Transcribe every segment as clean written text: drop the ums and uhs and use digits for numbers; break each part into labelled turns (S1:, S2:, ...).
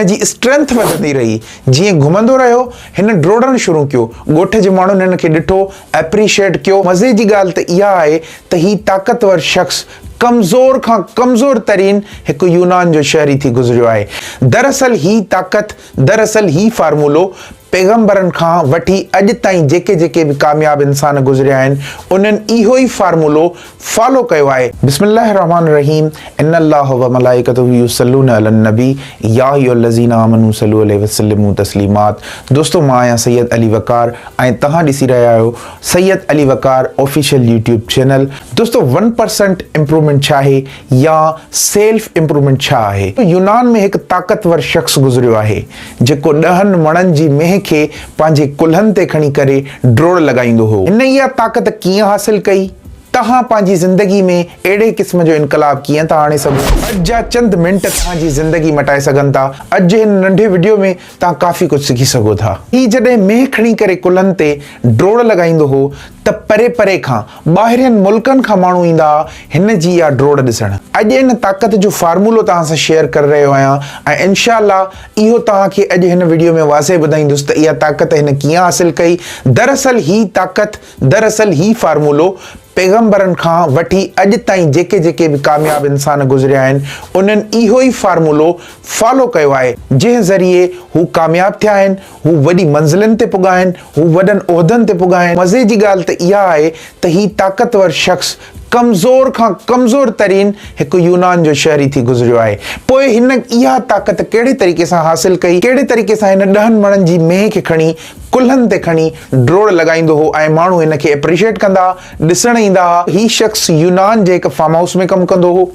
S1: जी strength वधंदी रही। जीअं घुमंदो रहियो हिन ड्रोड़ण शुरू कयो। ॻोठ जे माण्हुनि हिन खे ॾिठो, एप्रिशिएट कयो। मज़े जी ॻाल्हि त इहा आहे त ही ताक़तवर शख़्स क़मज़ोर खां क़मज़ोर तरीन एक यूनान जो शहरी थी गुज़रियो आहे। दरअसल ही ताक़त, दरअसल ही फार्मूलो पैगंबरन खां वठी अॼु ताईं जेके जेके भी कामयाब इंसान गुज़रिया आहिनि उन्हनि इहो ही फार्मूलो फॉलो कयो आहे। बिस्मिल्लाहिर्रहमानिर्रहीम। इन्नल्लाह व मलाइकतहु युसल्लूना अलन नबी या अय्युहल्लज़ीना आमनू सल्लु अलैहि वसल्लिमू तस्लीमात। दोस्तों मां आहियां सैयद अली वकार ऐं तव्हां ॾिसी रहिया आहियो सैयद अली वकार ऑफिशियल यूट्यूब चैनल। दोस्तों 1% इम्प्रूवमेंट छा आहे या सेल्फ इम्प्रूवमेंट छा आहे? यूनान में एक ताक़तवर शख्स गुज़रियो आहे जेको 10 मणनि जी मेह खे पंहिंजे कुल्हनि ते खणी करे ड्रोड़ लॻाईंदो हो। हिन इहा ताक़त कीअं हासिल कई? तव्हां पंहिंजी ज़िंदगी में अहिड़े क़िस्म जो इनकलाब कीअं था आणे सघो? अॼु जा चंद मिंट तव्हांजी ज़िंदगी मटाए सघनि था। अॼु जे हिन नंढे वीडियो में तव्हां काफ़ी कुझु सिखी सघो था। ही जॾहिं मेह खणी करे कुल्हनि ते ड्रोड़ लॻाईंदो हो त परे परे खां ॿाहिरियनि मुल्कनि खां माण्हू ईंदा हिन जी इहा ड्रोड़ ॾिसण। अॼु हिन ताक़त जो फार्मूलो तव्हां सां शेयर करे रहियो आहियां ऐं इंशाअल्लाह इहो तव्हांखे अॼु हिन वीडियो में वाज़े ॿुधाईंदुसि त इहा ताक़त हिन कीअं हासिल कई। दरअसल ही ताक़त, दरअसल ही फार्मूलो पैगंबरन खां वठी अॼु ताईं जेके जेके भी कामयाब इंसान गुज़रिया आहिनि उन्हनि इहो ही फार्मूलो फॉलो कयो आहे, जंहिं ज़रिए हू कामयाब थिया आहिनि, हू वॾी मंज़िलनि ते पुॻा आहिनि, हू वॾनि उहिदनि ते पुॻा आहिनि। मज़े जी ॻाल्हि त इहा आहे त ही ताक़तवर शख़्स कमज़ोर खां कमज़ोर तरीन एक यूनान जो शहरी थी गुज़रियो आहे। पोइ हिन इहा ताक़त कहिड़े तरीक़े सां हासिल कई, कहिड़े तरीक़े सां हिन 10 मणनि जी मेह खे खणी कुल्हनि ते खणी ड्रोड़ लॻाईंदो हो ऐं माण्हू हिन खे एप्रिशिएट कंदा, ॾिसण ईंदा। ही शख़्स यूनान जे हिकु फार्म हाउस में कमु कंदो हो।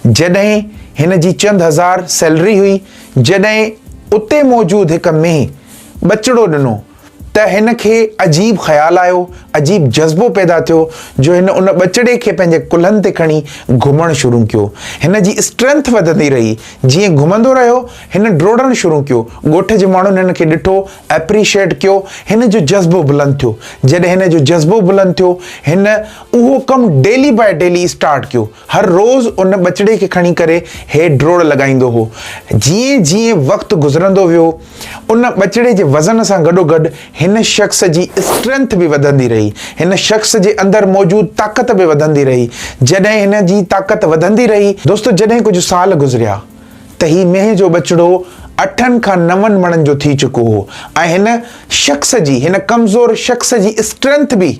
S1: जॾहिं हिन जी चंद हज़ार सैलरी हुई, जॾहिं उते मौजूद हिकु मेह बचड़ो ॾिनो त हिन खे अजीब ख़्याल आयो, अजीब जज़्बो पैदा थियो जो हिन उन बचड़े खे पंहिंजे कुल्हनि ते खणी घुमण शुरू कयो। हिन जी स्ट्रेंथ वधंदी रही। जीअं घुमंदो रहियो हिन ड्रोड़ण शुरू कयो। ॻोठ जे माण्हुनि हिन खे ॾिठो, एप्रिशिएट कयो। हिन जो जज़्बो बुलंद थियो। जॾहिं हिन जो जज़्बो बुलंद थियो हिन उहो कमु डेली बाय डेली स्टार्ट कयो। हर रोज़ उन बचड़े खे खणी करे हे ड्रोड़ लॻाईंदो हो। जीअं जीअं वक़्तु गुज़रंदो वियो उन बचड़े जे वज़न सां गॾोगॾु हिन शख़्स जी स्ट्रेंथ भी वधंदी रही। हिन शख़्स जे अंदर मौजूद ताक़त भी वधंदी रही। जॾहिं हिन जी ताक़त वधंदी रही दोस्तों, जॾहिं कुछ साल गुज़रिया त ही मेह जो बचड़ो 8 खां 9 मणनि जो थी चुको हो ऐं हिन शख़्स जी, हिन कमज़ोर शख़्स जी स्ट्रेंथ भी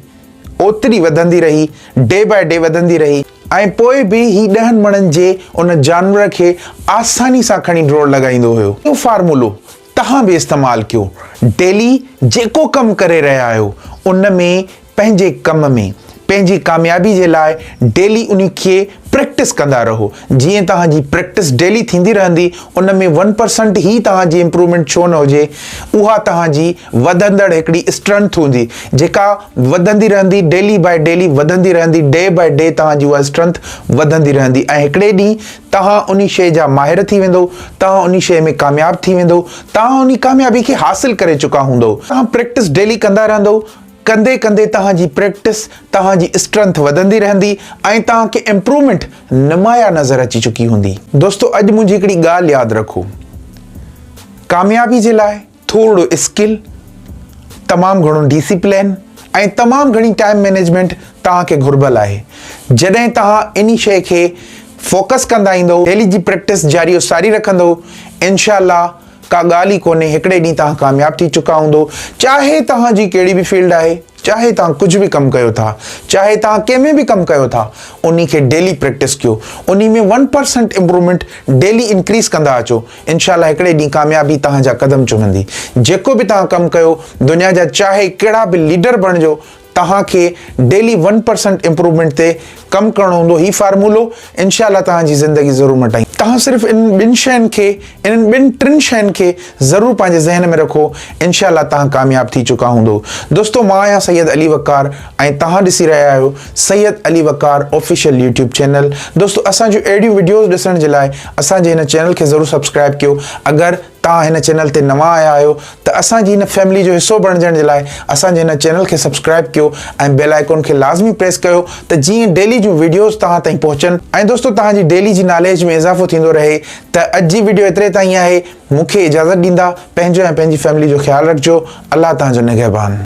S1: ओतिरी वधंदी रही, डे बाय डे वधंदी रही। ऐं पोइ भी ही 10 मणनि जे उन जानवर खे आसानी सां खणी ड्रोड़ लॻाईंदो हुयो। इहो फार्मूलो तव्हां भी इस्तेमाल कयो। डेली जेको कम करे रहिया आहियो उन में पंहिंजे कम में पंहिंजी कामयाबी जे लाइ डेली उन खे प्रैक्टिस कंदा रहो। जीअं तव्हांजी प्रैक्टिस डेली थींदी रहंदी उन में 1% ही तव्हांजी इम्प्रूवमेंट छो न हुजे, उहा तव्हांजी वधंदड़ हिकिड़ी स्ट्रेंथ हूंदी जेका वधंदी रहंदी, डेली बाय डेली वधंदी रहंदी, डे बाय डे तव्हांजी उहा स्ट्रेंथ वधंदी रहंदी ऐं हिकिड़े ॾींहुं तव्हां उन शइ जा माहिर थी वेंदो, तव्हां उन शइ में कामयाब थी वेंदो, तव्हां उन कामयाबी खे हासिल करे चुका हूंदो। तव्हां प्रैक्टिस डेली कंदा रहंदो, कंदे कंदे तव्हांजी प्रैक्टिस, तव्हांजी स्ट्रेंथ वधंदी रहंदी ऐं तव्हांखे इम्प्रूवमेंट नुमाया नज़र अची चुकी हूंदी। दोस्तों अॼु मुंहिंजी हिकिड़ी ॻाल्हि यादि रखो, कामयाबी जे लाइ थोरो स्किल, तमामु घणो डिसिप्लिन ऐं तमामु घणी टाइम मैनेजमेंट तव्हांखे घुर्बल आहे। जॾहिं तव्हां इन शइ खे फोकस कंदा ईंदो, डेली जी प्रैक्टिस जारी सारी रखंदो, इंशाअल्लाह का ॻाल्हि ई कोन्हे, हिकिड़े ॾींहुं तव्हां कामयाब थी चुका हूंदो। चाहे तव्हांजी कहिड़ी बि फील्ड आहे, चाहे तव्हां कुझु बि कमु कयो था, चाहे तव्हां कंहिंमें बि कमु कयो था, उन खे डेली प्रैक्टिस कयो। उन में 1% इम्प्रूवमेंट डेली इंक्रीज़ कंदा अचो। इंशाअल्लाह हिकिड़े ॾींहुं कामयाबी तव्हांजा कदम चुमंदी। जेको बि तव्हां कमु कयो दुनिया जा चाहे कहिड़ा बि लीडर बणिजो, तव्हांखे डेली 1% इम्प्रूवमेंट ते कमु करणो हूंदो। ही फार्मूलो इंशाअल्लाह तव्हांजी ज़िंदगी ज़रूरु मटाई। तव्हां सिर्फ़ु इन 2 शयुनि खे, इन्हनि 2-3 शयुनि खे ज़रूरु पंहिंजे ज़हन में रखो, इंशाअल्लाह तव्हां कामयाब थी चुका हूंदो। दोस्तों मां आहियां सैयद अली वकार ऐं तव्हां ॾिसी रहिया आहियो सैयद अली वकार ऑफिशियल यूट्यूब चैनल। दोस्तों असांजो अहिड़ियूं वीडियोज़ ॾिसण जे लाइ असांजे हिन चैनल खे ज़रूरु सब्सक्राइब कयो। अगरि तव्हां हिन चैनल ते नवां आया आहियो त असांजी हिन फैमिली जो हिसो बणजण जे लाइ असांजे हिन चैनल खे सब्सक्राइब कयो ऐं बेल आइकॉन खे लाज़मी प्रेस कयो त जीअं डेली जूं वीडियोज़ तव्हां ताईं पहुचनि ऐं दोस्तो तव्हांजी डेली जी नॉलेज में इज़ाफ़ो थींदो रहे। त अॼु जी वीडियो एतिरे ताईं आहे। मूंखे इजाज़त ॾींदा, पंहिंजो ऐं पंहिंजी फैमिली जो ख़्यालु रखिजो। अल्लाह तव्हांजो निगहबान।